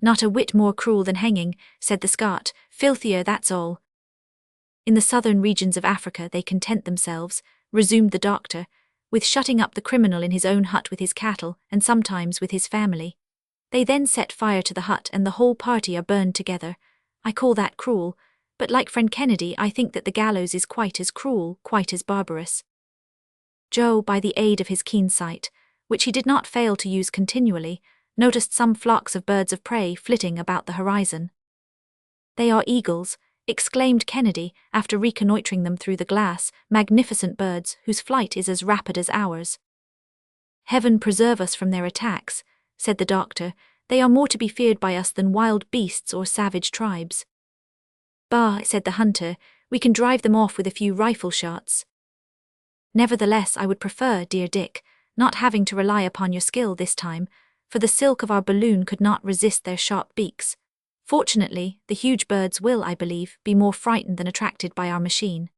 Not a whit more cruel than hanging, said the Scot, filthier, that's all. In the southern regions of Africa they content themselves, resumed the doctor, with shutting up the criminal in his own hut with his cattle, and sometimes with his family. They then set fire to the hut and the whole party are burned together. I call that cruel, but like friend Kennedy I think that the gallows is quite as cruel, quite as barbarous. Joe, by the aid of his keen sight, which he did not fail to use continually, noticed some flocks of birds of prey flitting about the horizon. They are eagles, exclaimed Kennedy, after reconnoitring them through the glass, magnificent birds whose flight is as rapid as ours. Heaven preserve us from their attacks, said the doctor, they are more to be feared by us than wild beasts or savage tribes. Bah, said the hunter, we can drive them off with a few rifle shots. Nevertheless, I would prefer, dear Dick, not having to rely upon your skill this time, for the silk of our balloon could not resist their sharp beaks. Fortunately, the huge birds will, I believe, be more frightened than attracted by our machine.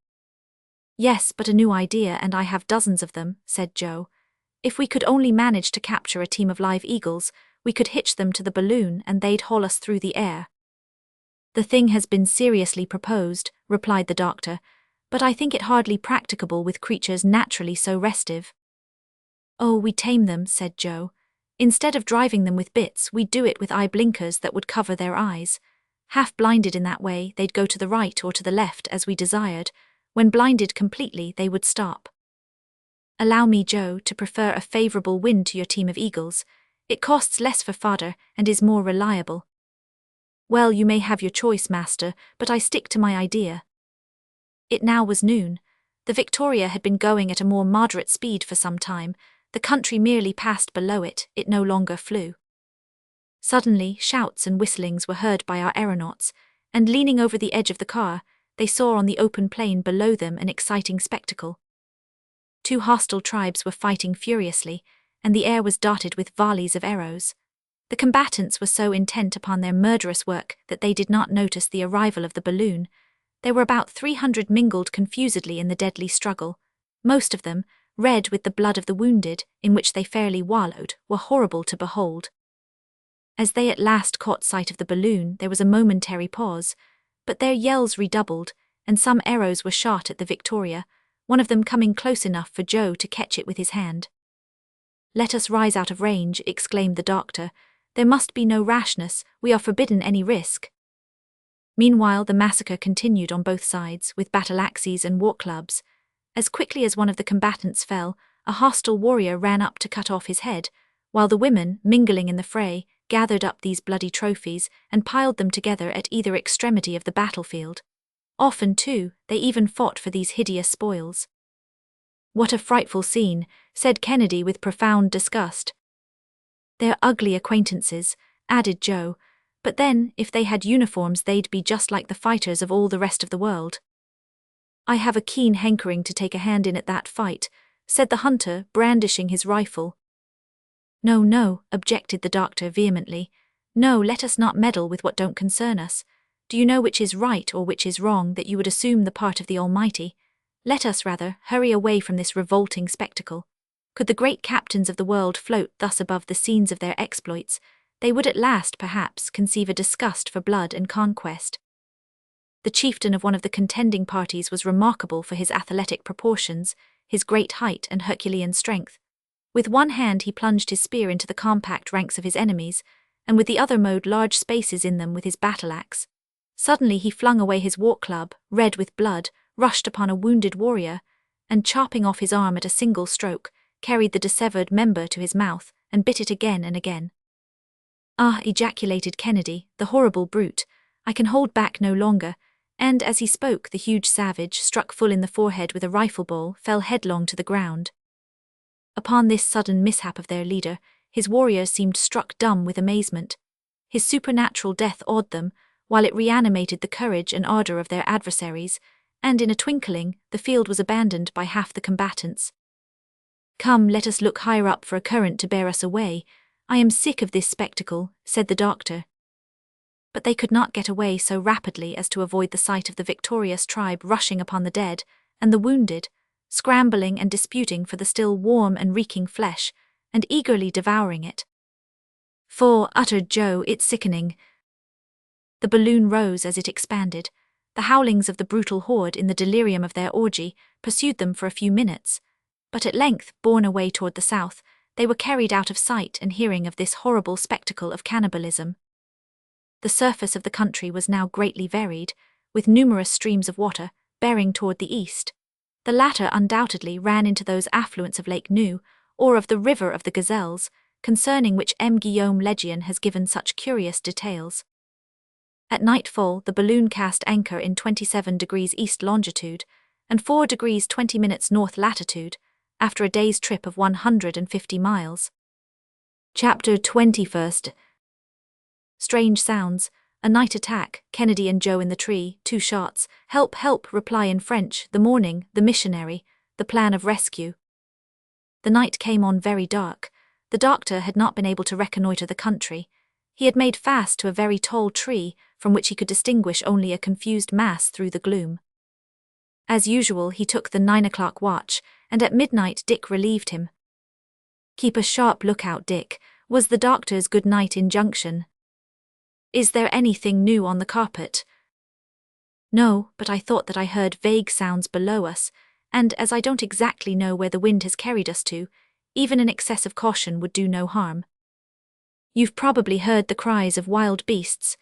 Yes, but a new idea, and I have dozens of them, said Joe. If we could only manage to capture a team of live eagles, we could hitch them to the balloon and they'd haul us through the air. The thing has been seriously proposed, replied the doctor, but I think it hardly practicable with creatures naturally so restive. Oh, we tame them, said Joe. Instead of driving them with bits, we do it with eye blinkers that would cover their eyes. Half blinded in that way, they'd go to the right or to the left as we desired. When blinded completely, they would stop. Allow me, Joe, to prefer a favourable wind to your team of eagles. It costs less for fodder and is more reliable. Well, you may have your choice, master, but I stick to my idea. It now was noon. The Victoria had been going at a more moderate speed for some time. The country merely passed below it, it no longer flew. Suddenly, shouts and whistlings were heard by our aeronauts, and leaning over the edge of the car, they saw on the open plain below them an exciting spectacle. Two hostile tribes were fighting furiously, and the air was dotted with volleys of arrows. The combatants were so intent upon their murderous work that they did not notice the arrival of the balloon. There were about 300 mingled confusedly in the deadly struggle. Most of them, red with the blood of the wounded, in which they fairly wallowed, were horrible to behold. As they at last caught sight of the balloon, there was a momentary pause, but their yells redoubled, and some arrows were shot at the Victoria, one of them coming close enough for Joe to catch it with his hand. Let us rise out of range, exclaimed the doctor. There must be no rashness, we are forbidden any risk. Meanwhile the massacre continued on both sides, with battle-axes and war-clubs. As quickly as one of the combatants fell, a hostile warrior ran up to cut off his head, while the women, mingling in the fray, gathered up these bloody trophies and piled them together at either extremity of the battlefield. Often, too, they even fought for these hideous spoils. What a frightful scene, said Kennedy with profound disgust. They're ugly acquaintances, added Joe, but then, if they had uniforms they'd be just like the fighters of all the rest of the world. I have a keen hankering to take a hand in at that fight, said the hunter, brandishing his rifle. No, no, objected the doctor vehemently. No, let us not meddle with what don't concern us. Do you know which is right or which is wrong, that you would assume the part of the Almighty? Let us, rather, hurry away from this revolting spectacle. Could the great captains of the world float thus above the scenes of their exploits, they would at last, perhaps, conceive a disgust for blood and conquest. The chieftain of one of the contending parties was remarkable for his athletic proportions, his great height and Herculean strength. With one hand he plunged his spear into the compact ranks of his enemies, and with the other mowed large spaces in them with his battle-axe. Suddenly he flung away his war-club, red with blood, rushed upon a wounded warrior, and chopping off his arm at a single stroke, carried the dissevered member to his mouth, and bit it again and again. Ah, ejaculated Kennedy, the horrible brute, I can hold back no longer, and as he spoke the huge savage, struck full in the forehead with a rifle ball, fell headlong to the ground. Upon this sudden mishap of their leader, his warriors seemed struck dumb with amazement. His supernatural death awed them, while it reanimated the courage and ardour of their adversaries, and in a twinkling the field was abandoned by half the combatants. Come, let us look higher up for a current to bear us away. I am sick of this spectacle, said the doctor. But they could not get away so rapidly as to avoid the sight of the victorious tribe rushing upon the dead and the wounded, scrambling and disputing for the still warm and reeking flesh, and eagerly devouring it. 4, uttered Joe, it's sickening. The balloon rose as it expanded. The howlings of the brutal horde in the delirium of their orgy pursued them for a few minutes, but at length, borne away toward the south, they were carried out of sight and hearing of this horrible spectacle of cannibalism. The surface of the country was now greatly varied, with numerous streams of water bearing toward the east. The latter undoubtedly ran into those affluents of Lake Nu, or of the River of the Gazelles, concerning which M. Guillaume Legion has given such curious details. At nightfall, the balloon cast anchor in 27 degrees east longitude and 4 degrees 20 minutes north latitude, after a day's trip of 150 miles. Chapter 21. Strange sounds. A night attack. Kennedy and Joe in the tree. 2 shots. Help, help, reply in French. The morning. The missionary. The plan of rescue. The night came on very dark. The doctor had not been able to reconnoitre the country. He had made fast to a very tall tree, from which he could distinguish only a confused mass through the gloom. As usual, he took the 9 o'clock watch, and at midnight Dick relieved him. "Keep a sharp lookout, Dick," was the doctor's good-night injunction. "Is there anything new on the carpet?" "No, but I thought that I heard vague sounds below us, and as I don't exactly know where the wind has carried us to, even an excess of caution would do no harm." "You've probably heard the cries of wild beasts."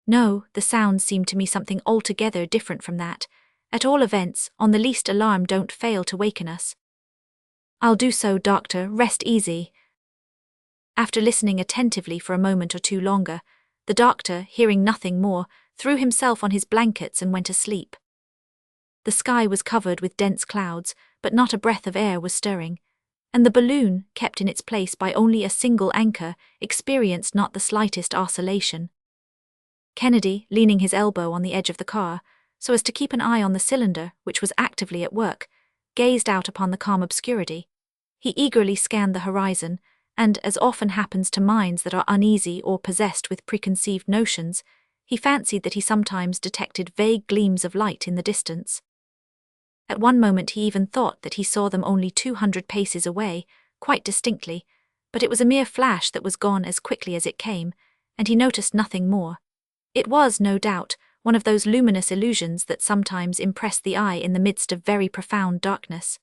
"No, the sounds seem to me something altogether different from that. At all events, on the least alarm don't fail to waken us." "I'll do so, doctor, rest easy." After listening attentively for a moment or two longer, the doctor, hearing nothing more, threw himself on his blankets and went asleep. The sky was covered with dense clouds, but not a breath of air was stirring, and the balloon, kept in its place by only a single anchor, experienced not the slightest oscillation. Kennedy, leaning his elbow on the edge of the car, so as to keep an eye on the cylinder, which was actively at work, gazed out upon the calm obscurity. He eagerly scanned the horizon, and, as often happens to minds that are uneasy or possessed with preconceived notions, he fancied that he sometimes detected vague gleams of light in the distance. At one moment he even thought that he saw them only 200 paces away, quite distinctly, but it was a mere flash that was gone as quickly as it came, and he noticed nothing more. It was, no doubt, one of those luminous illusions that sometimes impress the eye in the midst of very profound darkness.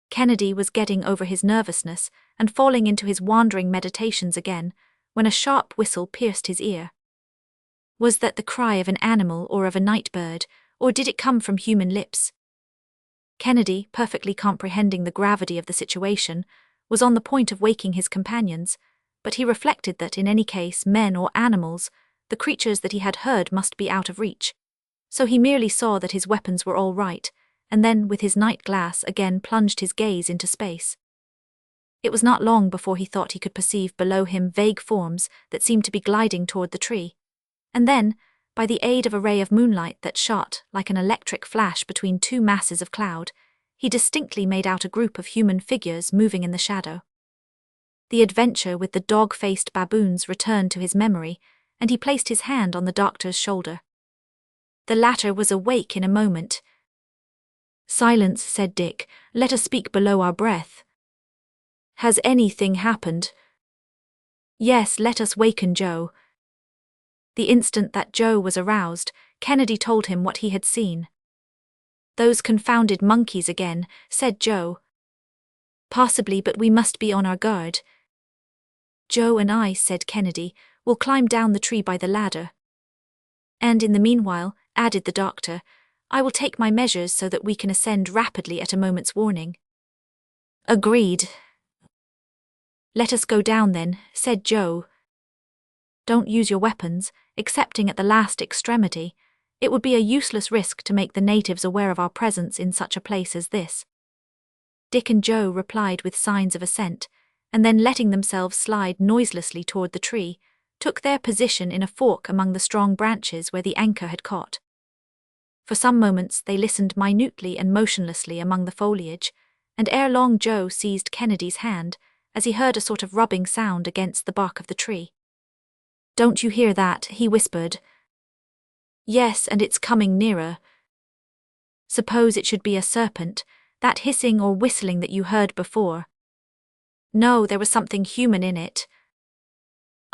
Kennedy was getting over his nervousness and falling into his wandering meditations again, when a sharp whistle pierced his ear. Was that the cry of an animal or of a night bird, or did it come from human lips? Kennedy, perfectly comprehending the gravity of the situation, was on the point of waking his companions, but he reflected that in any case, men or animals, the creatures that he had heard must be out of reach. So he merely saw that his weapons were all right, and then with his night glass again plunged his gaze into space. It was not long before he thought he could perceive below him vague forms that seemed to be gliding toward the tree, and then, by the aid of a ray of moonlight that shot like an electric flash between 2 masses of cloud, he distinctly made out a group of human figures moving in the shadow. The adventure with the dog-faced baboons returned to his memory, and he placed his hand on the doctor's shoulder. The latter was awake in a moment. "Silence," said Dick, "let us speak below our breath." "Has anything happened?" "Yes, let us waken Joe." The instant that Joe was aroused, Kennedy told him what he had seen. "Those confounded monkeys again," said Joe. "Possibly, but we must be on our guard." "Joe and I," said Kennedy, "will climb down the tree by the ladder." "And in the meanwhile," added the doctor, "I will take my measures so that we can ascend rapidly at a moment's warning." "Agreed." "Let us go down then," said Joe. "Don't use your weapons, excepting at the last extremity. It would be a useless risk to make the natives aware of our presence in such a place as this." Dick and Joe replied with signs of assent, and then letting themselves slide noiselessly toward the tree, took their position in a fork among the strong branches where the anchor had caught. For some moments they listened minutely and motionlessly among the foliage, and ere long Joe seized Kennedy's hand as he heard a sort of rubbing sound against the bark of the tree. "Don't you hear that?" he whispered. "Yes, and it's coming nearer." "Suppose it should be a serpent, that hissing or whistling that you heard before." "No, there was something human in it."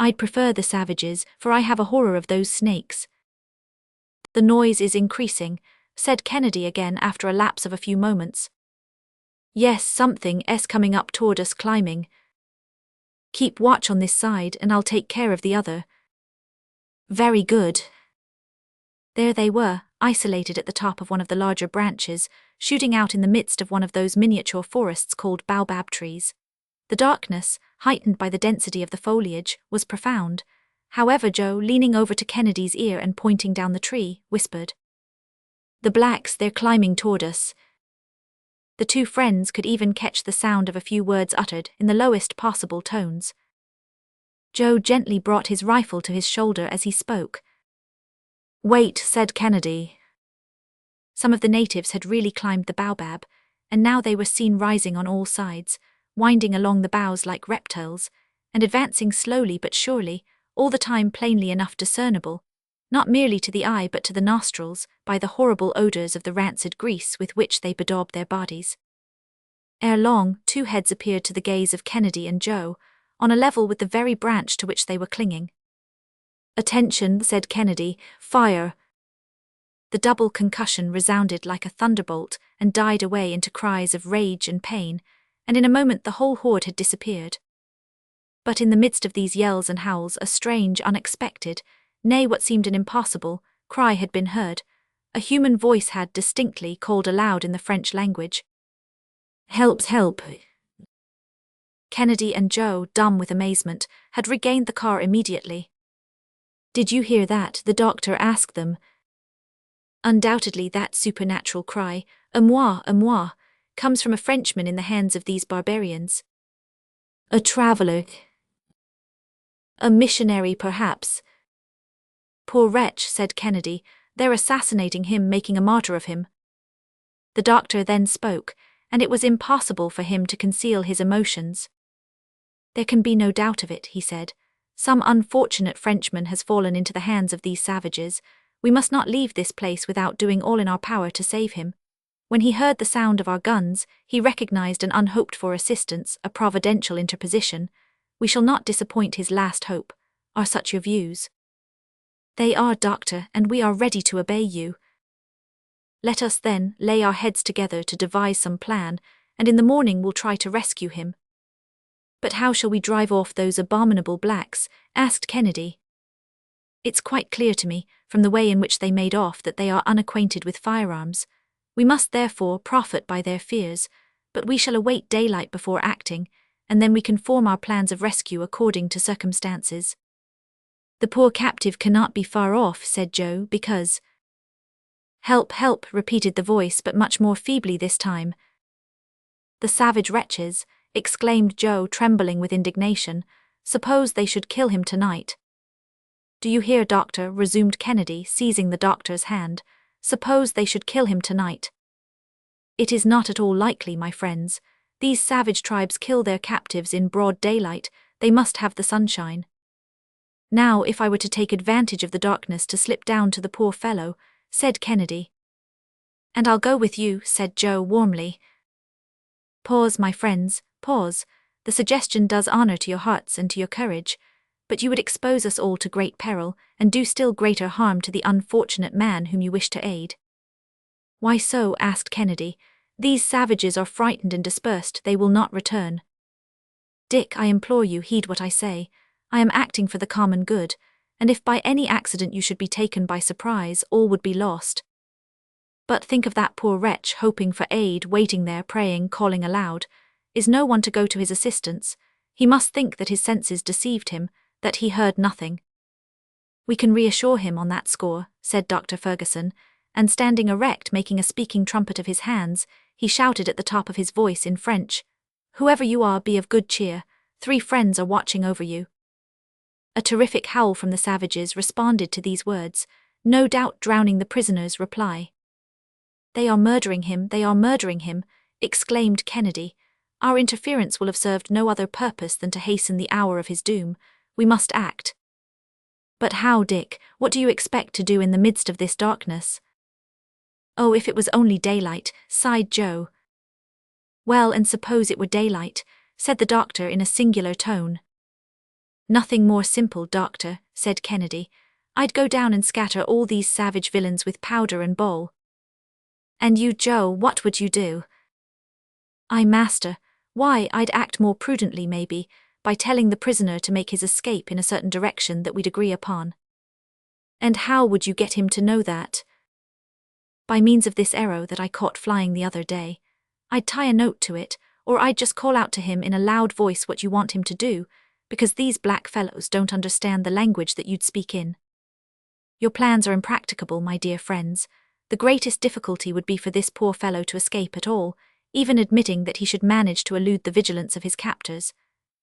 I'd prefer the savages, for I have a horror of those snakes. The noise is increasing, said Kennedy again after a lapse of a few moments. Yes, something's coming up toward us climbing. Keep watch on this side and I'll take care of the other. Very good. There they were, isolated at the top of one of the larger branches, shooting out in the midst of one of those miniature forests called baobab trees. The darkness, heightened by the density of the foliage, was profound. However, Joe, leaning over to Kennedy's ear and pointing down the tree, whispered, "The blacks, they're climbing toward us." The two friends could even catch the sound of a few words uttered in the lowest possible tones. Joe gently brought his rifle to his shoulder as he spoke. "Wait," said Kennedy. Some of the natives had really climbed the baobab, and now they were seen rising on all sides, winding along the boughs like reptiles, and advancing slowly but surely, all the time plainly enough discernible, not merely to the eye but to the nostrils, by the horrible odors of the rancid grease with which they bedaubed their bodies. Ere long, two heads appeared to the gaze of Kennedy and Joe, on a level with the very branch to which they were clinging. "Attention," said Kennedy, "fire." The double concussion resounded like a thunderbolt and died away into cries of rage and pain, and in a moment the whole horde had disappeared. But in the midst of these yells and howls a strange, unexpected, nay, what seemed an impossible, cry had been heard. A human voice had distinctly called aloud in the French language. "Help, help." Kennedy and Joe, dumb with amazement, had regained the car immediately. "Did you hear that?" the doctor asked them. Undoubtedly that supernatural cry, à moi, comes from a Frenchman in the hands of these barbarians. A traveller. A missionary, perhaps. "Poor wretch," said Kennedy, "they're assassinating him, making a martyr of him." The doctor then spoke, and it was impossible for him to conceal his emotions. "There can be no doubt of it," he said. "Some unfortunate Frenchman has fallen into the hands of these savages. We must not leave this place without doing all in our power to save him. When he heard the sound of our guns, he recognized an unhoped-for assistance, a providential interposition. We shall not disappoint his last hope. Are such your views?" "They are, doctor, and we are ready to obey you." "Let us, then, lay our heads together to devise some plan, and in the morning we'll try to rescue him." "But how shall we drive off those abominable blacks?" asked Kennedy. "It's quite clear to me, from the way in which they made off, that they are unacquainted with firearms. We must therefore profit by their fears, but we shall await daylight before acting, and then we can form our plans of rescue according to circumstances." "The poor captive cannot be far off," said Joe, "because—" "Help, help," repeated the voice, but much more feebly this time. "The savage wretches," exclaimed Joe, trembling with indignation. "Suppose they should kill him tonight." "Do you hear, doctor?" resumed Kennedy, seizing the doctor's hand. "Suppose they should kill him tonight." "It is not at all likely, my friends. These savage tribes kill their captives in broad daylight. They must have the sunshine. Now, if I were to take advantage of the darkness to slip down to the poor fellow," said Kennedy. "And I'll go with you," said Joe warmly. "Pause, my friends, pause. The suggestion does honor to your hearts and to your courage, but you would expose us all to great peril, and do still greater harm to the unfortunate man whom you wish to aid." "Why so?" asked Kennedy. "These savages are frightened and dispersed. They will not return." "Dick, I implore you, heed what I say. I am acting for the common good, and if by any accident you should be taken by surprise, all would be lost. But think of that poor wretch hoping for aid, waiting there, praying, calling aloud. Is no one to go to his assistance? He must think that his senses deceived him, that he heard nothing." "We can reassure him on that score," said Dr. Ferguson, and standing erect, making a speaking trumpet of his hands, he shouted at the top of his voice in French, "Whoever you are, be of good cheer. 3 friends are watching over you." A terrific howl from the savages responded to these words, no doubt drowning the prisoner's reply. "They are murdering him, they are murdering him," exclaimed Kennedy. "Our interference will have served no other purpose than to hasten the hour of his doom. We must act." "But how, Dick? What do you expect to do in the midst of this darkness?" "Oh, if it was only daylight," sighed Joe. "Well, and suppose it were daylight," said the doctor in a singular tone. Nothing more simple, Doctor, said Kennedy. I'd go down and scatter all these savage villains with powder and ball. And you, Joe, what would you do? I, Master. Why, I'd act more prudently, maybe, by telling the prisoner to make his escape in a certain direction that we'd agree upon. And how would you get him to know that? By means of this arrow that I caught flying the other day. I'd tie a note to it, or I'd just call out to him in a loud voice what you want him to do, because these black fellows don't understand the language that you'd speak in. Your plans are impracticable, my dear friends. The greatest difficulty would be for this poor fellow to escape at all, even admitting that he should manage to elude the vigilance of his captors.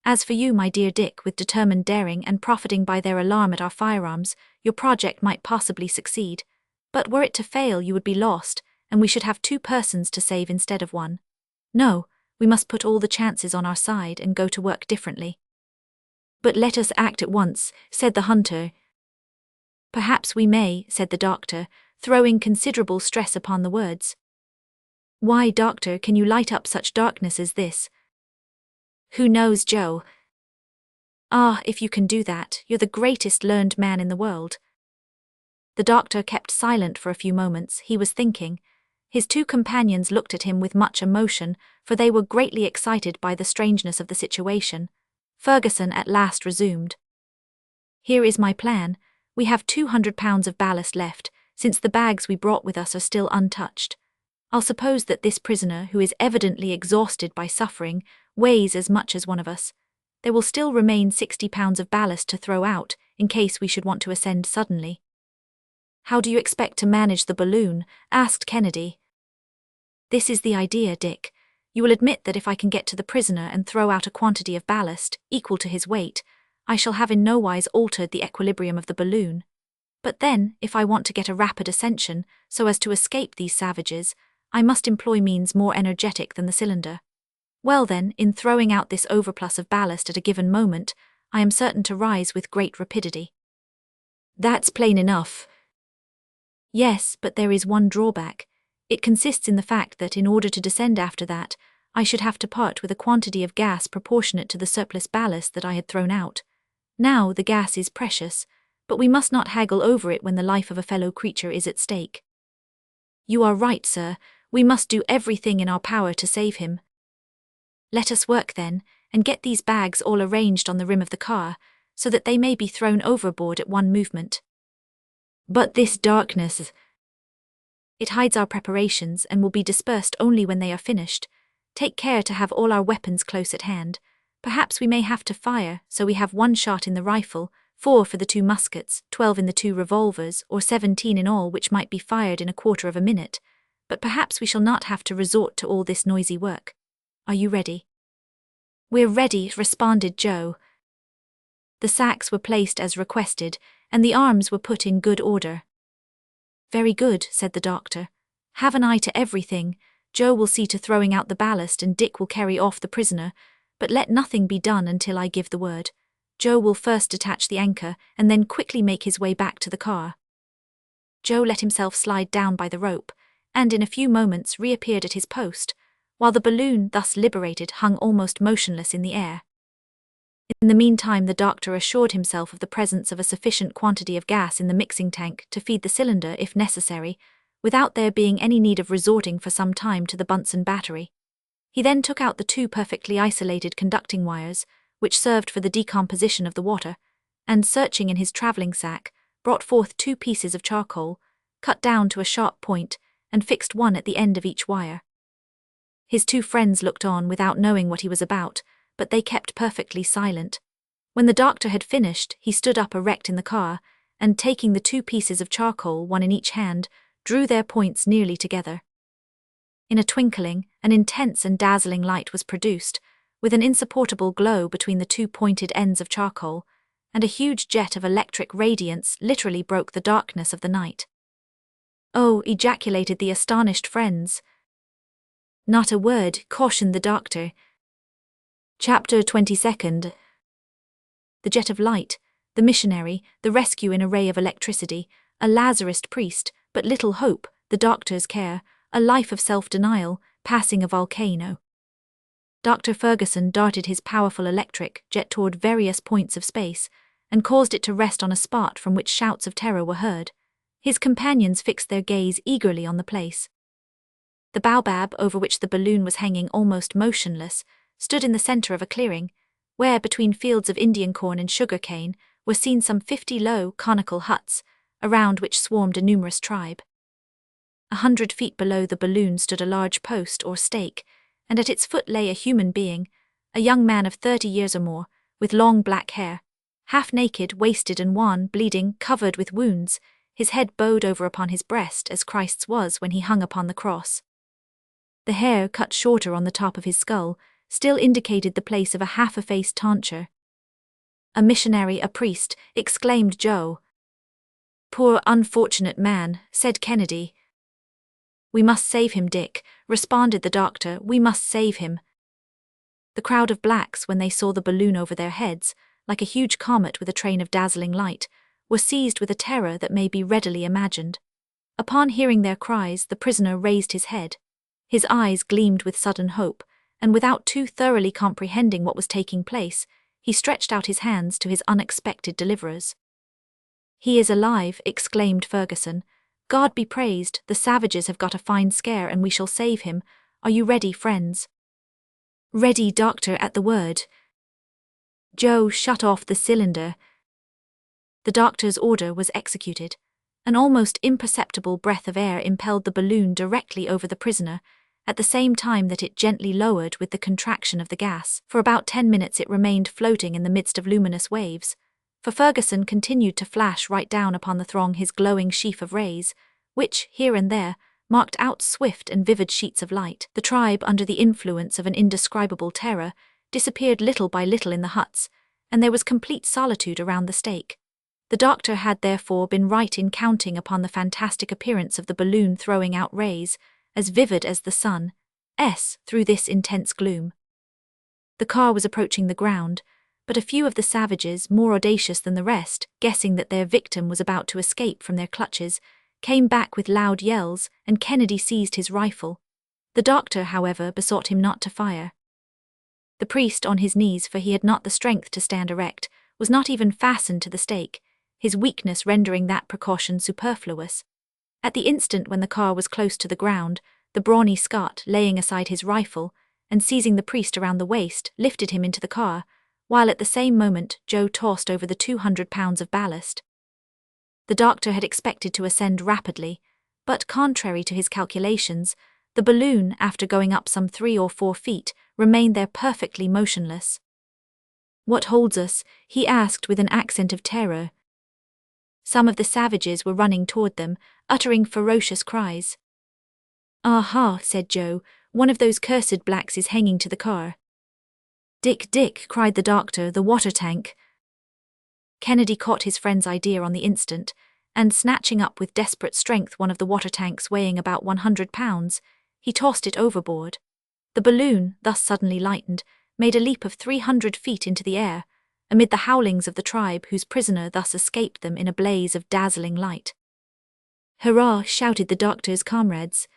As for you, my dear Dick, with determined daring and profiting by their alarm at our firearms, your project might possibly succeed. But were it to fail, you would be lost, and we should have 2 persons to save instead of 1. No, we must put all the chances on our side and go to work differently. But let us act at once, said the hunter. Perhaps we may, said the doctor, throwing considerable stress upon the words. Why, Doctor, can you light up such darkness as this? Who knows, Joe? Ah, if you can do that, you're the greatest learned man in the world. The doctor kept silent for a few moments. He was thinking. His 2 companions looked at him with much emotion, for they were greatly excited by the strangeness of the situation. Ferguson at last resumed. Here is my plan. We have 200 pounds of ballast left, since the bags we brought with us are still untouched. I'll suppose that this prisoner, who is evidently exhausted by suffering, weighs as much as one of us. There will still remain 60 pounds of ballast to throw out, in case we should want to ascend suddenly. How do you expect to manage the balloon? Asked Kennedy. This is the idea, Dick. You will admit that if I can get to the prisoner and throw out a quantity of ballast, equal to his weight, I shall have in no wise altered the equilibrium of the balloon. But then, if I want to get a rapid ascension, so as to escape these savages, I must employ means more energetic than the cylinder. Well then, in throwing out this overplus of ballast at a given moment, I am certain to rise with great rapidity. That's plain enough. Yes, but there is one drawback. It consists in the fact that in order to descend after that, I should have to part with a quantity of gas proportionate to the surplus ballast that I had thrown out. Now the gas is precious, but we must not haggle over it when the life of a fellow creature is at stake. You are right, sir. We must do everything in our power to save him. Let us work then, and get these bags all arranged on the rim of the car, so that they may be thrown overboard at one movement. But this darkness... It hides our preparations and will be dispersed only when they are finished. Take care to have all our weapons close at hand. Perhaps we may have to fire, so we have 1 shot in the rifle, 4 for the 2 muskets, 12 in the 2 revolvers, or 17 in all, which might be fired in a quarter of a minute. But perhaps we shall not have to resort to all this noisy work. Are you ready? We're ready, responded Joe. The sacks were placed as requested, and the arms were put in good order. Very good, said the doctor. Have an eye to everything. Joe will see to throwing out the ballast and Dick will carry off the prisoner, but let nothing be done until I give the word. Joe will first detach the anchor and then quickly make his way back to the car. Joe let himself slide down by the rope, and in a few moments reappeared at his post, while the balloon, thus liberated, hung almost motionless in the air. In the meantime, the doctor assured himself of the presence of a sufficient quantity of gas in the mixing tank to feed the cylinder if necessary, without there being any need of resorting for some time to the Bunsen battery. He then took out the 2 perfectly isolated conducting wires, which served for the decomposition of the water, and searching in his travelling sack, brought forth 2 pieces of charcoal, cut down to a sharp point, and fixed one at the end of each wire. His 2 friends looked on without knowing what he was about, but they kept perfectly silent. When the doctor had finished, he stood up erect in the car, and taking the 2 pieces of charcoal, one in each hand, drew their points nearly together. In a twinkling, an intense and dazzling light was produced, with an insupportable glow between the 2 pointed ends of charcoal, and a huge jet of electric radiance literally broke the darkness of the night. Oh, ejaculated the astonished friends. Not a word, cautioned the doctor. Chapter 22. The jet of light, the missionary, the rescue in a ray of electricity, a Lazarist priest, but little hope, the doctor's care, a life of self-denial, passing a volcano. Dr. Ferguson darted his powerful electric jet toward various points of space and caused it to rest on a spot from which shouts of terror were heard. His companions fixed their gaze eagerly on the place. The baobab over which the balloon was hanging almost motionless stood in the center of a clearing, where, between fields of Indian corn and sugar cane, were seen some 50 low, conical huts, around which swarmed a numerous tribe. 100 feet below the balloon stood a large post or stake, and at its foot lay a human being, a young man of 30 years or more, with long black hair, half naked, wasted and wan, bleeding, covered with wounds, his head bowed over upon his breast as Christ's was when he hung upon the cross. The hair, cut shorter on the top of his skull, still indicated the place of a half-effaced tonsure. "A missionary, a priest," exclaimed Joe. "Poor unfortunate man," said Kennedy. "We must save him, Dick," responded the doctor. "We must save him." The crowd of blacks, when they saw the balloon over their heads, like a huge comet with a train of dazzling light, were seized with a terror that may be readily imagined. Upon hearing their cries, the prisoner raised his head. His eyes gleamed with sudden hope, and without too thoroughly comprehending what was taking place, he stretched out his hands to his unexpected deliverers. "He is alive," exclaimed Ferguson. "God be praised, the savages have got a fine scare and we shall save him. Are you ready, friends?" "Ready, doctor," at the word. Joe shut off the cylinder. The doctor's order was executed. An almost imperceptible breath of air impelled the balloon directly over the prisoner, at the same time that it gently lowered with the contraction of the gas. For about 10 minutes it remained floating in the midst of luminous waves, for Ferguson continued to flash right down upon the throng his glowing sheaf of rays, which, here and there, marked out swift and vivid sheets of light. The tribe, under the influence of an indescribable terror, disappeared little by little in the huts, and there was complete solitude around the stake. The doctor had therefore been right in counting upon the fantastic appearance of the balloon throwing out rays, as vivid as the sun's, through this intense gloom. The car was approaching the ground, but a few of the savages, more audacious than the rest, guessing that their victim was about to escape from their clutches, came back with loud yells, and Kennedy seized his rifle. The doctor, however, besought him not to fire. The priest, on his knees, for he had not the strength to stand erect, was not even fastened to the stake, his weakness rendering that precaution superfluous. At the instant when the car was close to the ground, the brawny Scot, laying aside his rifle, and seizing the priest around the waist, lifted him into the car, while at the same moment Joe tossed over the 200 pounds of ballast. The doctor had expected to ascend rapidly, but contrary to his calculations, the balloon, after going up some 3 or 4 feet, remained there perfectly motionless. "What holds us?" he asked with an accent of terror. Some of the savages were running toward them, uttering ferocious cries. "Aha," said Joe, "one of those cursed blacks is hanging to the car." "Dick, Dick," cried the doctor, "the water tank." Kennedy caught his friend's idea on the instant, and snatching up with desperate strength one of the water tanks weighing about 100 pounds, he tossed it overboard. The balloon, thus suddenly lightened, made a leap of 300 feet into the air, amid the howlings of the tribe whose prisoner thus escaped them in a blaze of dazzling light. "Hurrah!" shouted the doctor's comrades.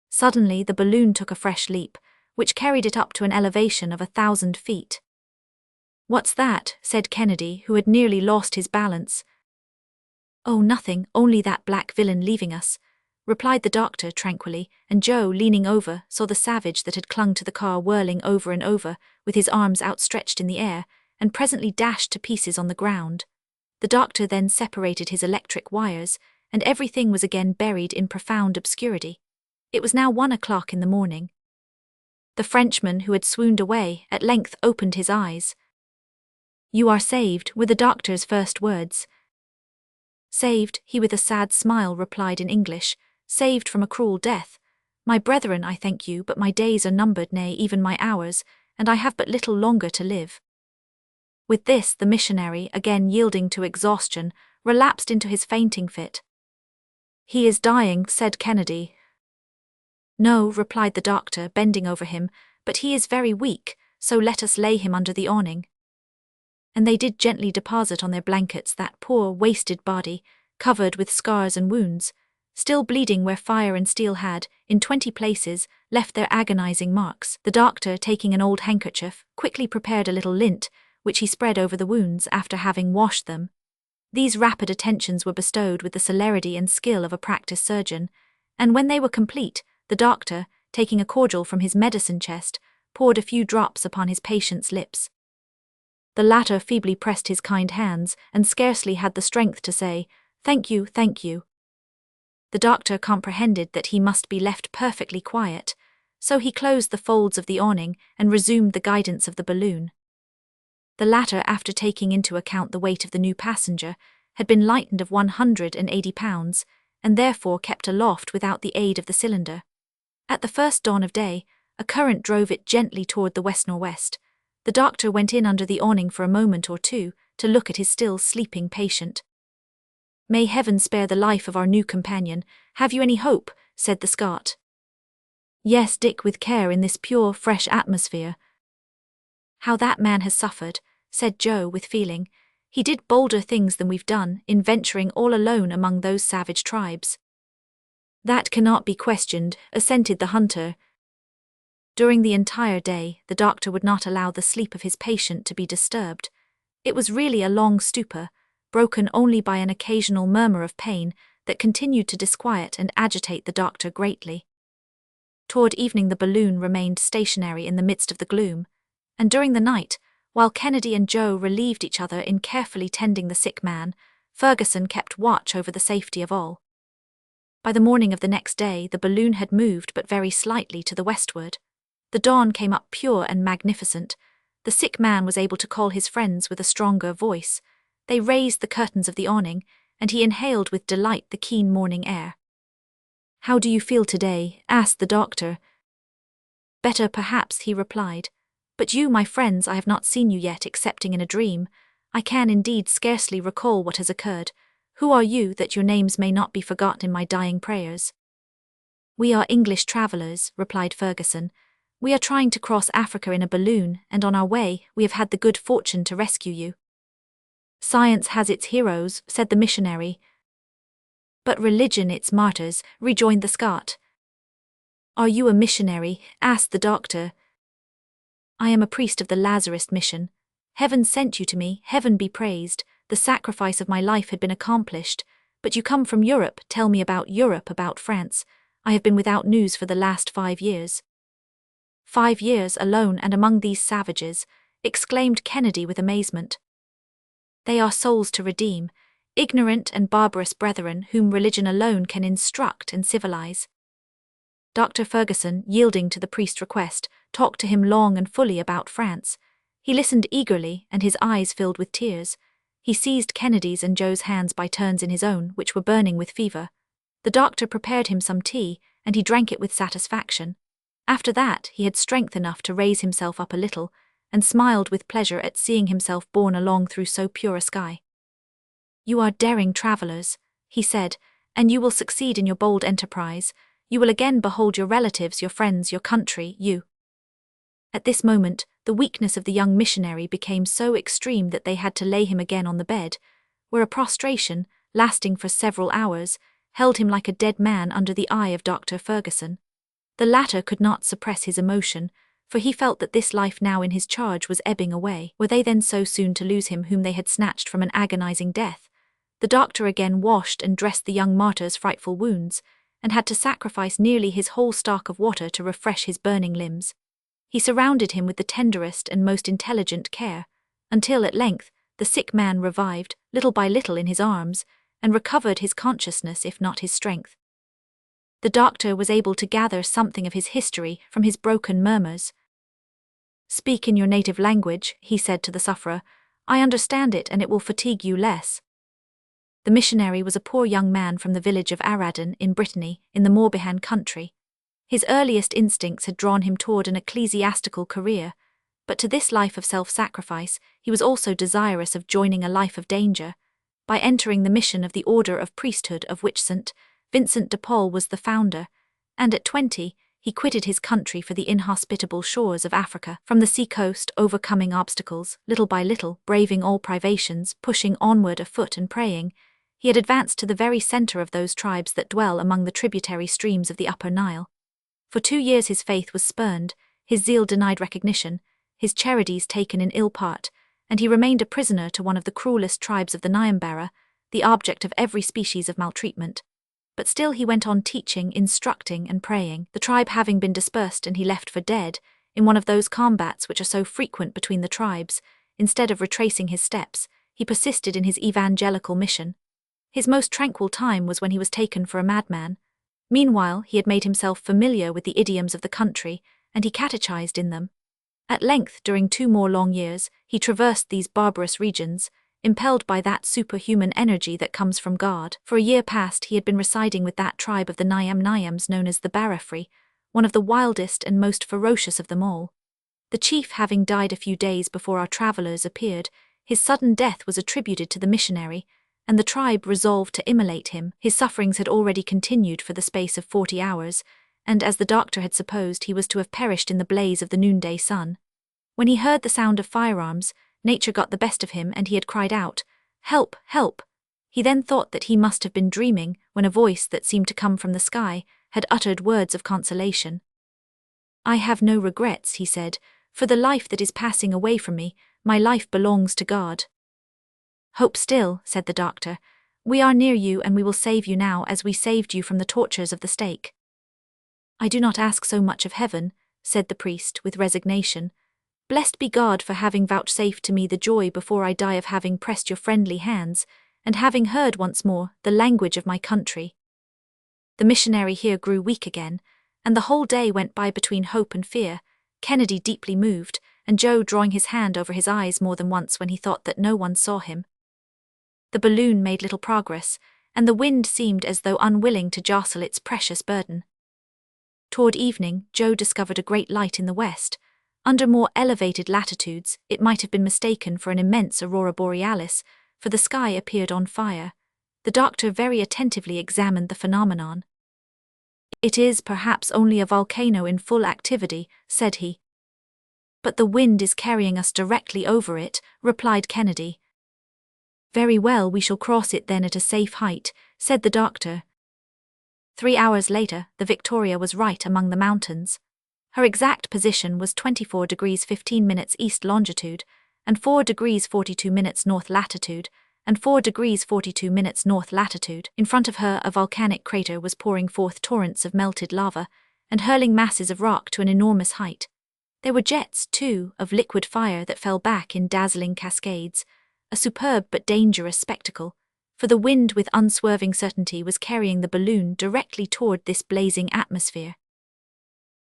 Suddenly the balloon took a fresh leap, which carried it up to an elevation of 1,000 feet. "What's that?" said Kennedy, who had nearly lost his balance. "Oh, nothing, only that black villain leaving us," replied the doctor tranquilly, and Joe, leaning over, saw the savage that had clung to the car whirling over and over, with his arms outstretched in the air, and presently dashed to pieces on the ground. The doctor then separated his electric wires, and everything was again buried in profound obscurity. It was now 1 o'clock in the morning. The Frenchman, who had swooned away, at length opened his eyes. "You are saved," were the doctor's first words. "Saved," he with a sad smile replied in English, "saved from a cruel death. My brethren, I thank you, but my days are numbered, nay, even my hours, and I have but little longer to live." With this, the missionary, again yielding to exhaustion, relapsed into his fainting fit. "He is dying," said Kennedy. "No," replied the doctor, bending over him, "but he is very weak, so let us lay him under the awning." And they did gently deposit on their blankets that poor, wasted body, covered with scars and wounds, still bleeding where fire and steel had, in 20 places, left their agonizing marks. The doctor, taking an old handkerchief, quickly prepared a little lint, which he spread over the wounds after having washed them. These rapid attentions were bestowed with the celerity and skill of a practiced surgeon, and when they were complete, the doctor, taking a cordial from his medicine chest, poured a few drops upon his patient's lips. The latter feebly pressed his kind hands, and scarcely had the strength to say, "Thank you, thank you." The doctor comprehended that he must be left perfectly quiet, so he closed the folds of the awning and resumed the guidance of the balloon. The latter, after taking into account the weight of the new passenger, had been lightened of 180 pounds, and therefore kept aloft without the aid of the cylinder. At the first dawn of day, a current drove it gently toward the west-northwest. The doctor went in under the awning for a moment or two to look at his still sleeping patient. "May heaven spare the life of our new companion. Have you any hope?" said the Scot. "Yes, Dick, with care in this pure, fresh atmosphere." "How that man has suffered," said Joe with feeling. "He did bolder things than we've done, in venturing all alone among those savage tribes." "That cannot be questioned," assented the hunter. During the entire day, the doctor would not allow the sleep of his patient to be disturbed. It was really a long stupor, broken only by an occasional murmur of pain that continued to disquiet and agitate the doctor greatly. Toward evening the balloon remained stationary in the midst of the gloom, and during the night, while Kennedy and Joe relieved each other in carefully tending the sick man, Ferguson kept watch over the safety of all. By the morning of the next day, the balloon had moved but very slightly to the westward. The dawn came up pure and magnificent. The sick man was able to call his friends with a stronger voice. They raised the curtains of the awning, and he inhaled with delight the keen morning air. "How do you feel today?" asked the doctor. "Better, perhaps," he replied. "But you, my friends, I have not seen you yet excepting in a dream. I can indeed scarcely recall what has occurred. Who are you, that your names may not be forgotten in my dying prayers?" "We are English travellers," replied Ferguson. "We are trying to cross Africa in a balloon, and on our way, we have had the good fortune to rescue you." "Science has its heroes," said the missionary. "But religion its martyrs," rejoined the Scot. "Are you a missionary?" asked the doctor. "I am a priest of the Lazarist mission. Heaven sent you to me, heaven be praised. The sacrifice of my life had been accomplished. But you come from Europe, tell me about Europe, about France. I have been without news for the last 5 years." "5 years alone and among these savages," exclaimed Kennedy with amazement. "They are souls to redeem, ignorant and barbarous brethren whom religion alone can instruct and civilize." Dr. Ferguson, yielding to the priest's request, talked to him long and fully about France. He listened eagerly, and his eyes filled with tears. He seized Kennedy's and Joe's hands by turns in his own, which were burning with fever. The doctor prepared him some tea, and he drank it with satisfaction. After that, he had strength enough to raise himself up a little, and smiled with pleasure at seeing himself borne along through so pure a sky. "You are daring travellers," he said, "and you will succeed in your bold enterprise. You will again behold your relatives, your friends, your country, you." At this moment, the weakness of the young missionary became so extreme that they had to lay him again on the bed, where a prostration, lasting for several hours, held him like a dead man under the eye of Dr. Ferguson. The latter could not suppress his emotion, for he felt that this life now in his charge was ebbing away. Were they then so soon to lose him whom they had snatched from an agonizing death? The doctor again washed and dressed the young martyr's frightful wounds, and had to sacrifice nearly his whole stock of water to refresh his burning limbs. He surrounded him with the tenderest and most intelligent care, until at length the sick man revived, little by little in his arms, and recovered his consciousness if not his strength. The doctor was able to gather something of his history from his broken murmurs. "Speak in your native language," he said to the sufferer. "I understand it, and it will fatigue you less." The missionary was a poor young man from the village of Aradan in Brittany, in the Morbihan country. His earliest instincts had drawn him toward an ecclesiastical career, but to this life of self-sacrifice he was also desirous of joining a life of danger, by entering the mission of the Order of Priesthood of which St. Vincent de Paul was the founder, and at 20 he quitted his country for the inhospitable shores of Africa. From the sea-coast, overcoming obstacles, little by little, braving all privations, pushing onward afoot and praying, He had advanced to the very center of those tribes that dwell among the tributary streams of the Upper Nile. For 2 years his faith was spurned, his zeal denied recognition, his charities taken in ill part, and he remained a prisoner to one of the cruelest tribes of the Nyambara, the object of every species of maltreatment. But still he went on teaching, instructing, and praying, the tribe having been dispersed and he left for dead, in one of those combats which are so frequent between the tribes. Instead of retracing his steps, he persisted in his evangelical mission. His most tranquil time was when he was taken for a madman. Meanwhile, he had made himself familiar with the idioms of the country, and he catechized in them. At length, during 2 more long years, he traversed these barbarous regions, impelled by that superhuman energy that comes from God. For a year past he had been residing with that tribe of the Nyams known as the Barafri, one of the wildest and most ferocious of them all. The chief having died a few days before our travellers appeared, his sudden death was attributed to the missionary, and the tribe resolved to immolate him. His sufferings had already continued for the space of 40 hours, and as the doctor had supposed, he was to have perished in the blaze of the noonday sun. When he heard the sound of firearms, nature got the best of him and he had cried out, "Help, help!" He then thought that he must have been dreaming when a voice that seemed to come from the sky had uttered words of consolation. "I have no regrets," he said, "for the life that is passing away from me, my life belongs to God." "Hope still," said the doctor. "We are near you and we will save you now as we saved you from the tortures of the stake." "I do not ask so much of heaven," said the priest with resignation. "Blessed be God for having vouchsafed to me the joy before I die of having pressed your friendly hands, and having heard once more the language of my country." The missionary here grew weak again, and the whole day went by between hope and fear, Kennedy deeply moved, and Joe drawing his hand over his eyes more than once when he thought that no one saw him. The balloon made little progress, and the wind seemed as though unwilling to jostle its precious burden. Toward evening, Joe discovered a great light in the west. Under more elevated latitudes, it might have been mistaken for an immense aurora borealis, for the sky appeared on fire. The doctor very attentively examined the phenomenon. "It is perhaps only a volcano in full activity," said he. "But the wind is carrying us directly over it," replied Kennedy. "Very well, we shall cross it then at a safe height," said the doctor. 3 hours later, the Victoria was right among the mountains. Her exact position was 24 degrees 15 minutes east longitude, and 4 degrees 42 minutes north latitude, and 4 degrees 42 minutes north latitude. In front of her, a volcanic crater was pouring forth torrents of melted lava, and hurling masses of rock to an enormous height. There were jets, too, of liquid fire that fell back in dazzling cascades, a superb but dangerous spectacle, for the wind with unswerving certainty was carrying the balloon directly toward this blazing atmosphere.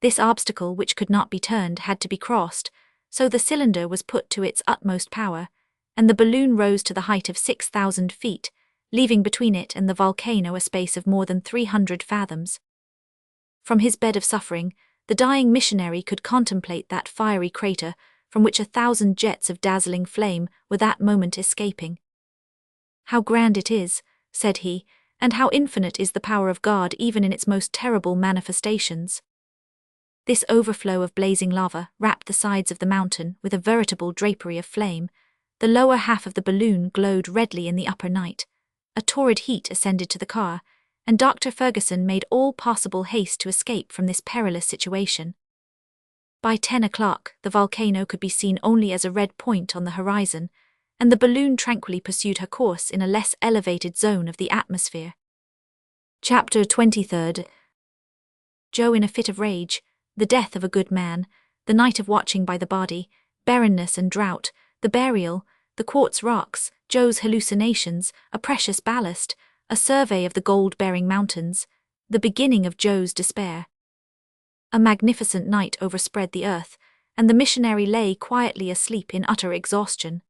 This obstacle, which could not be turned, had to be crossed, so the cylinder was put to its utmost power, and the balloon rose to the height of 6,000 feet, leaving between it and the volcano a space of more than 300 fathoms. From his bed of suffering, the dying missionary could contemplate that fiery crater from which 1,000 jets of dazzling flame were that moment escaping. "How grand it is," said he, "and how infinite is the power of God even in its most terrible manifestations." This overflow of blazing lava wrapped the sides of the mountain with a veritable drapery of flame. The lower half of the balloon glowed redly in the upper night. A torrid heat ascended to the car, and Dr. Ferguson made all possible haste to escape from this perilous situation. By 10 o'clock, the volcano could be seen only as a red point on the horizon, and the balloon tranquilly pursued her course in a less elevated zone of the atmosphere. Chapter 23. Joe in a fit of rage, the death of a good man, the night of watching by the body, barrenness and drought, the burial, the quartz rocks, Joe's hallucinations, a precious ballast, a survey of the gold-bearing mountains, the beginning of Joe's despair. A magnificent night overspread the earth, and the missionary lay quietly asleep in utter exhaustion.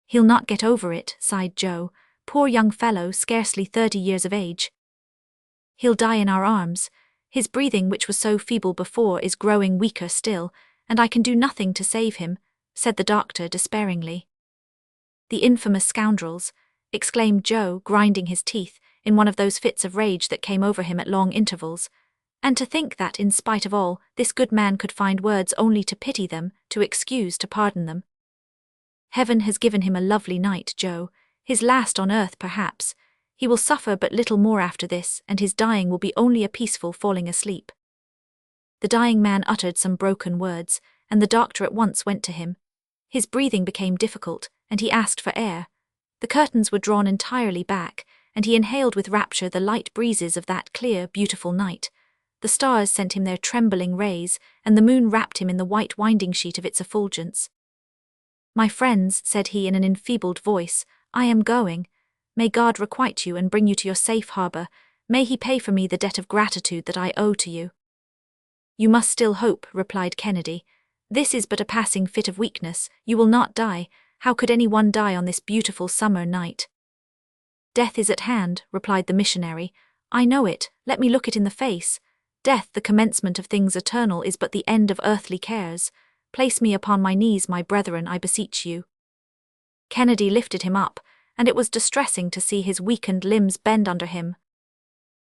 "He'll not get over it," sighed Joe, "poor young fellow, scarcely 30 years of age. He'll die in our arms. His breathing, which was so feeble before, is growing weaker still, and I can do nothing to save him," said the doctor despairingly. "The infamous scoundrels," exclaimed Joe, grinding his teeth, in one of those fits of rage that came over him at long intervals. "And to think that, in spite of all, this good man could find words only to pity them, to excuse, to pardon them. Heaven has given him a lovely night, Joe, his last on earth perhaps. He will suffer but little more after this, and his dying will be only a peaceful falling asleep." The dying man uttered some broken words, and the doctor at once went to him. His breathing became difficult, and he asked for air. The curtains were drawn entirely back, and he inhaled with rapture the light breezes of that clear, beautiful night. The stars sent him their trembling rays, and the moon wrapped him in the white winding sheet of its effulgence. "My friends," said he in an enfeebled voice, "I am going. May God requite you and bring you to your safe harbor. May he pay for me the debt of gratitude that I owe to you." "You must still hope," replied Kennedy. "This is but a passing fit of weakness. You will not die. How could any one die on this beautiful summer night?" "Death is at hand," replied the missionary. "I know it. Let me look it in the face. Death, the commencement of things eternal, is but the end of earthly cares. Place me upon my knees, my brethren, I beseech you." Kennedy lifted him up, and it was distressing to see his weakened limbs bend under him.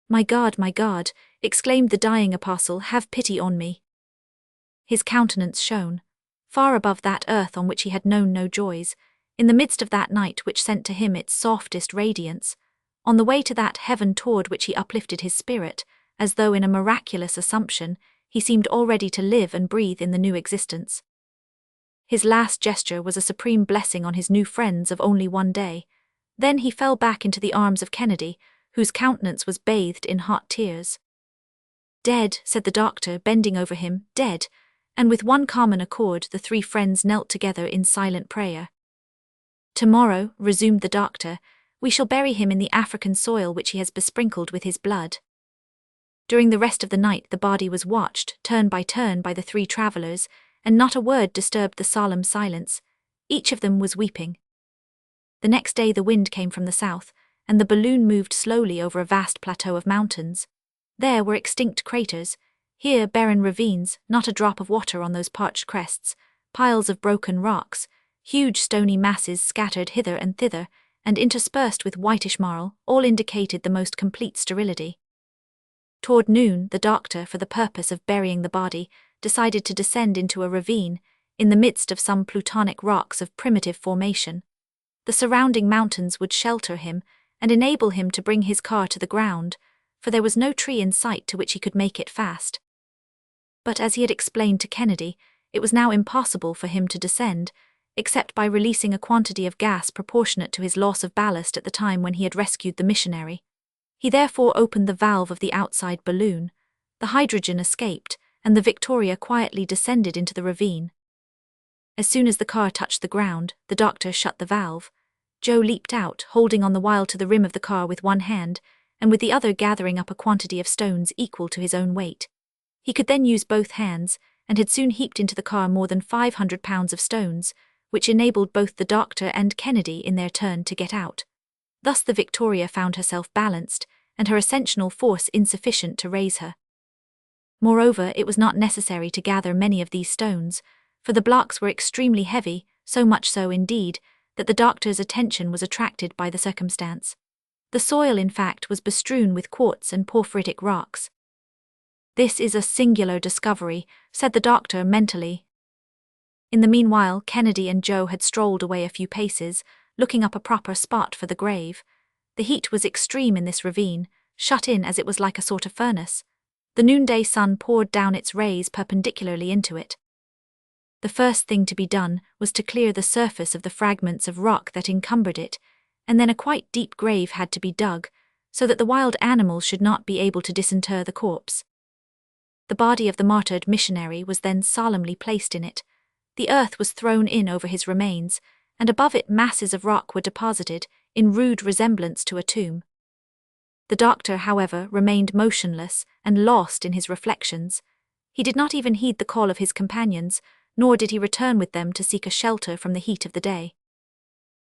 My God," exclaimed the dying apostle, "have pity on me." His countenance shone. Far above that earth on which he had known no joys, in the midst of that night which sent to him its softest radiance, on the way to that heaven toward which he uplifted his spirit, as though in a miraculous assumption, he seemed already to live and breathe in the new existence. His last gesture was a supreme blessing on his new friends of only one day. Then he fell back into the arms of Kennedy, whose countenance was bathed in hot tears. "Dead," said the doctor, bending over him, "dead," and with one common accord the three friends knelt together in silent prayer. "Tomorrow," resumed the doctor, "we shall bury him in the African soil which he has besprinkled with his blood." During the rest of the night the body was watched, turn by turn, by the three travelers, and not a word disturbed the solemn silence. Each of them was weeping. The next day the wind came from the south, and the balloon moved slowly over a vast plateau of mountains. There were extinct craters, here barren ravines, not a drop of water on those parched crests, piles of broken rocks, huge stony masses scattered hither and thither, and interspersed with whitish marl, all indicated the most complete sterility. Toward noon, the doctor, for the purpose of burying the body, decided to descend into a ravine, in the midst of some plutonic rocks of primitive formation. The surrounding mountains would shelter him and enable him to bring his car to the ground, for there was no tree in sight to which he could make it fast. But as he had explained to Kennedy, it was now impossible for him to descend, except by releasing a quantity of gas proportionate to his loss of ballast at the time when he had rescued the missionary. He therefore opened the valve of the outside balloon. The hydrogen escaped, and the Victoria quietly descended into the ravine. As soon as the car touched the ground, the doctor shut the valve. Joe leaped out, holding on the while to the rim of the car with one hand, and with the other gathering up a quantity of stones equal to his own weight. He could then use both hands, and had soon heaped into the car more than 500 pounds of stones, which enabled both the doctor and Kennedy in their turn to get out. Thus the Victoria found herself balanced, and her ascensional force insufficient to raise her. Moreover, it was not necessary to gather many of these stones, for the blocks were extremely heavy, so much so, indeed, that the doctor's attention was attracted by the circumstance. The soil, in fact, was bestrewn with quartz and porphyritic rocks. "This is a singular discovery," said the doctor mentally. In the meanwhile, Kennedy and Joe had strolled away a few paces, looking up a proper spot for the grave. The heat was extreme in this ravine, shut in as it was like a sort of furnace. The noonday sun poured down its rays perpendicularly into it. The first thing to be done was to clear the surface of the fragments of rock that encumbered it, and then a quite deep grave had to be dug, so that the wild animals should not be able to disinter the corpse. The body of the martyred missionary was then solemnly placed in it. The earth was thrown in over his remains, and above it masses of rock were deposited, in rude resemblance to a tomb. The doctor, however, remained motionless and lost in his reflections. He did not even heed the call of his companions, nor did he return with them to seek a shelter from the heat of the day.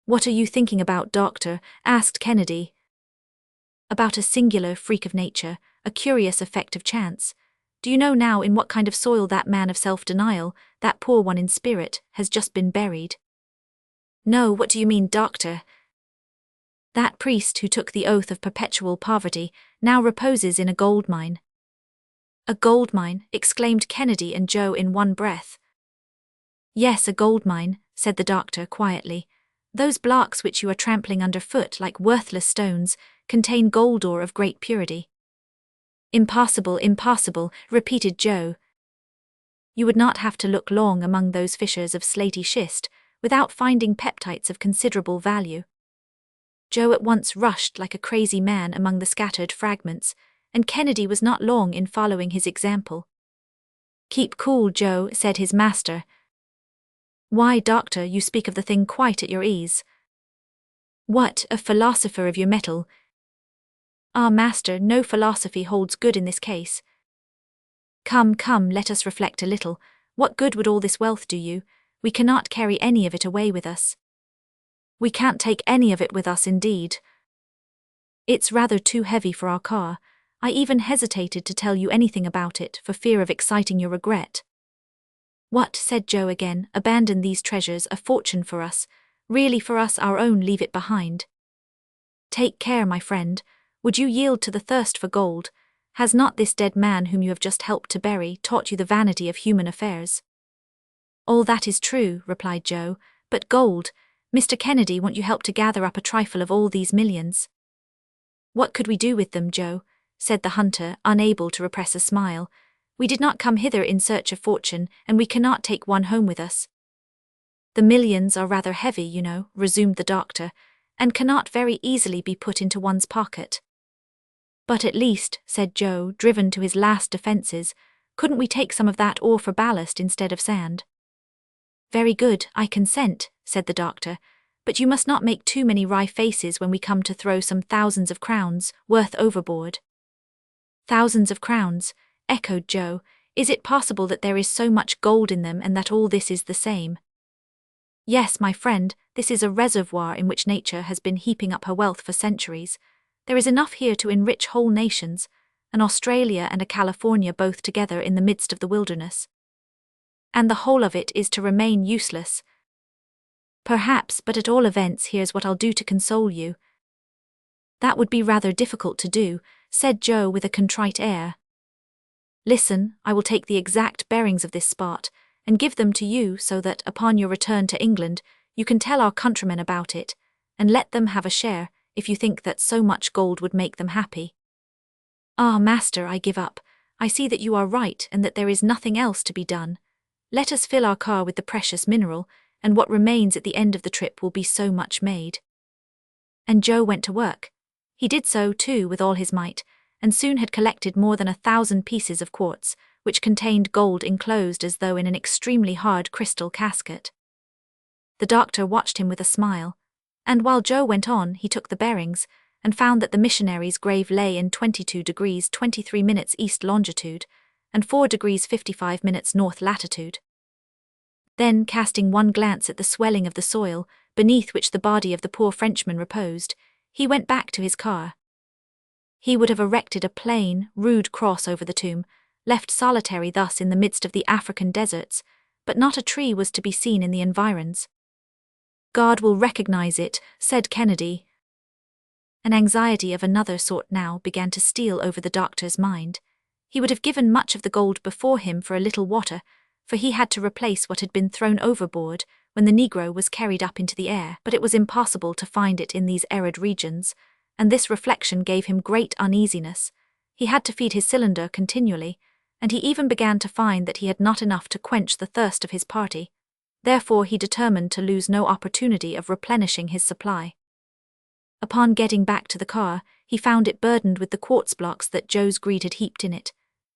"What are you thinking about, doctor?" asked Kennedy. "About a singular freak of nature, a curious effect of chance. Do you know now in what kind of soil that man of self-denial, that poor one in spirit, has just been buried?" "No, what do you mean, doctor?" "That priest who took the oath of perpetual poverty now reposes in a gold mine." "A gold mine?" exclaimed Kennedy and Joe in one breath. "Yes, a gold mine," said the doctor quietly. "Those blocks which you are trampling underfoot like worthless stones contain gold ore of great purity. Impossible, impossible, repeated Joe. You would not have to look long among those fissures of slaty schist without finding peptites of considerable value. Joe at once rushed like a crazy man among the scattered fragments, and Kennedy was not long in following his example. Keep cool, Joe, said his master. Why, doctor, you speak of the thing quite at your ease. What, a philosopher of your metal? Ah, master, no philosophy holds good in this case. Come, come, let us reflect a little. What good would all this wealth do you? We cannot carry any of it away with us. We can't take any of it with us, indeed. It's rather too heavy for our car. I even hesitated to tell you anything about it for fear of exciting your regret. What, said Joe again, abandon these treasures, a fortune for us, really for us our own, leave it behind. Take care, my friend, would you yield to the thirst for gold? Has not this dead man whom you have just helped to bury taught you the vanity of human affairs? All that is true, replied Joe, but gold, Mr. Kennedy, won't you help to gather up a trifle of all these millions? What could we do with them, Joe? Said the hunter, unable to repress a smile. We did not come hither in search of fortune, and we cannot take one home with us. The millions are rather heavy, you know, resumed the doctor, and cannot very easily be put into one's pocket. But at least, said Joe, driven to his last defences, couldn't we take some of that ore for ballast instead of sand? Very good, I consent, said the doctor, but you must not make too many wry faces when we come to throw some thousands of crowns' worth overboard. Thousands of crowns, echoed Joe. Is it possible that there is so much gold in them and that all this is the same? Yes, my friend, this is a reservoir in which nature has been heaping up her wealth for centuries. There is enough here to enrich whole nations, an Australia and a California both together in the midst of the wilderness. And the whole of it is to remain useless. Perhaps, but at all events here's what I'll do to console you. That would be rather difficult to do, said Joe with a contrite air. Listen, I will take the exact bearings of this spot, and give them to you so that, upon your return to England, you can tell our countrymen about it, and let them have a share, if you think that so much gold would make them happy. Ah, master, I give up. I see that you are right and that there is nothing else to be done. Let us fill our car with the precious mineral, and what remains at the end of the trip will be so much made. And Joe went to work. He did so, too, with all his might, and soon had collected more than 1,000 pieces of quartz, which contained gold enclosed as though in an extremely hard crystal casket. The doctor watched him with a smile, and while Joe went on, he took the bearings, and found that the missionary's grave lay in 22 degrees 23 minutes east longitude, and 4 degrees 55 minutes north latitude. Then, casting one glance at the swelling of the soil, beneath which the body of the poor Frenchman reposed, he went back to his car. He would have erected a plain, rude cross over the tomb, left solitary thus in the midst of the African deserts, but not a tree was to be seen in the environs. God will recognize it, said Kennedy. An anxiety of another sort now began to steal over the doctor's mind. He would have given much of the gold before him for a little water, for he had to replace what had been thrown overboard when the Negro was carried up into the air, but it was impossible to find it in these arid regions, and this reflection gave him great uneasiness. He had to feed his cylinder continually, and he even began to find that he had not enough to quench the thirst of his party. Therefore he determined to lose no opportunity of replenishing his supply. Upon getting back to the car, he found it burdened with the quartz blocks that Joe's greed had heaped in it.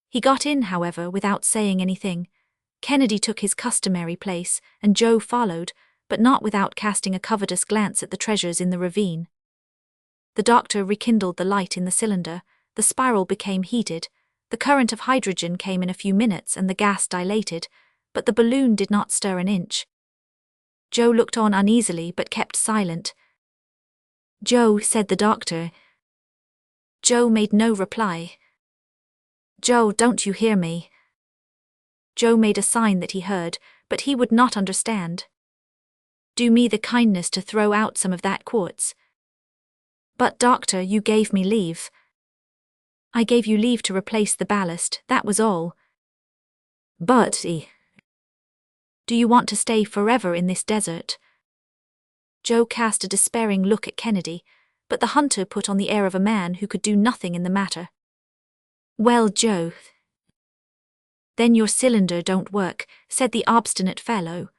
He got in, however, without saying anything. Kennedy took his customary place, and Joe followed, but not without casting a covetous glance at the treasures in the ravine. The doctor rekindled the light in the cylinder, the spiral became heated, the current of hydrogen came in a few minutes and the gas dilated, but the balloon did not stir an inch. Joe looked on uneasily but kept silent. Joe, said the doctor. Joe made no reply. Joe, don't you hear me? Joe made a sign that he heard, but he would not understand. Do me the kindness to throw out some of that quartz. But doctor, you gave me leave. I gave you leave to replace the ballast, that was all. But, do you want to stay forever in this desert? Joe cast a despairing look at Kennedy, but the hunter put on the air of a man who could do nothing in the matter. "Well, Joe, then your cylinder don't work," said the obstinate fellow.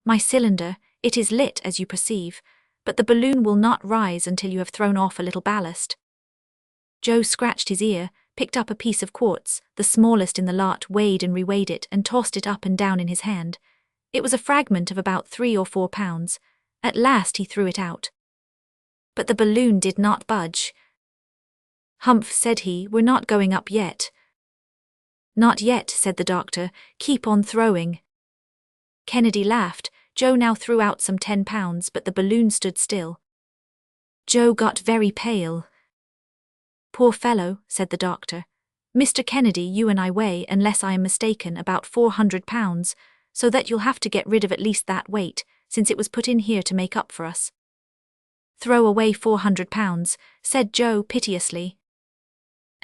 "My cylinder, it is lit as you perceive, but the balloon will not rise until you have thrown off a little ballast." Joe scratched his ear, picked up a piece of quartz, the smallest in the lot, weighed and reweighed it, and tossed it up and down in his hand. It was a fragment of about 3 or 4 pounds. At last he threw it out. But the balloon did not budge. "Humph," said he, "we're not going up yet." "Not yet," said the doctor, "keep on throwing." Kennedy laughed. Joe now threw out some 10 pounds, but the balloon stood still. Joe got very pale. "Poor fellow," said the doctor. "Mr. Kennedy, you and I weigh, unless I am mistaken, about 400 pounds, so that you'll have to get rid of at least that weight, since it was put in here to make up for us." "Throw away 400 pounds, said Joe piteously.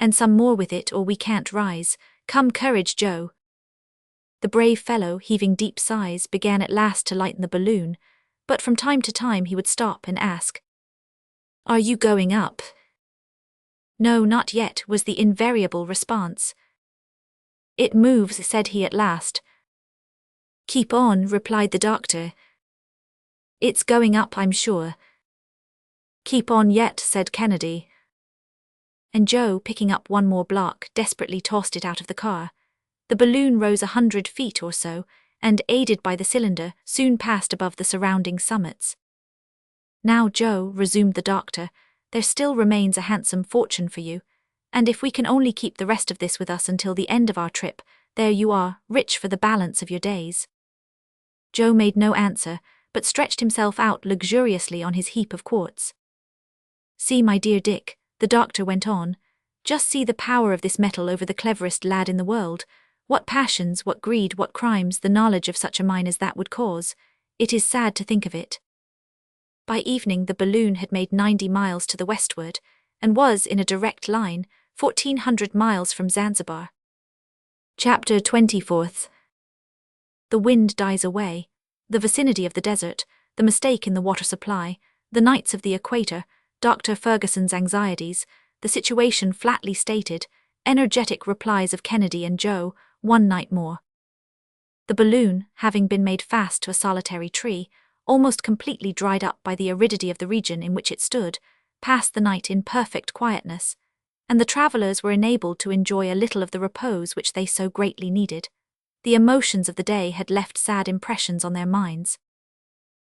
"And some more with it, or we can't rise. Come, courage, Joe." The brave fellow, heaving deep sighs, began at last to lighten the balloon, but from time to time he would stop and ask, "Are you going up?" "No, not yet," was the invariable response. "It moves," said he at last. "Keep on," replied the doctor. "It's going up, I'm sure." "Keep on yet," said Kennedy. And Joe, picking up one more block, desperately tossed it out of the car. The balloon rose 100 feet or so, and, aided by the cylinder, soon passed above the surrounding summits. "Now, Joe," resumed the doctor, "there still remains a handsome fortune for you, and if we can only keep the rest of this with us until the end of our trip, there you are, rich for the balance of your days." Joe made no answer, but stretched himself out luxuriously on his heap of quartz. "See, my dear Dick," the doctor went on, "just see the power of this metal over the cleverest lad in the world. What passions, what greed, what crimes the knowledge of such a mine as that would cause. It is sad to think of it." By evening the balloon had made 90 miles to the westward, and was, in a direct line, 1,400 miles from Zanzibar. Chapter 24. The wind dies away. The vicinity of the desert, the mistake in the water supply, the nights of the equator, Dr. Ferguson's anxieties, the situation flatly stated, energetic replies of Kennedy and Joe, one night more. The balloon, having been made fast to a solitary tree, almost completely dried up by the aridity of the region in which it stood, passed the night in perfect quietness, and the travellers were enabled to enjoy a little of the repose which they so greatly needed. The emotions of the day had left sad impressions on their minds.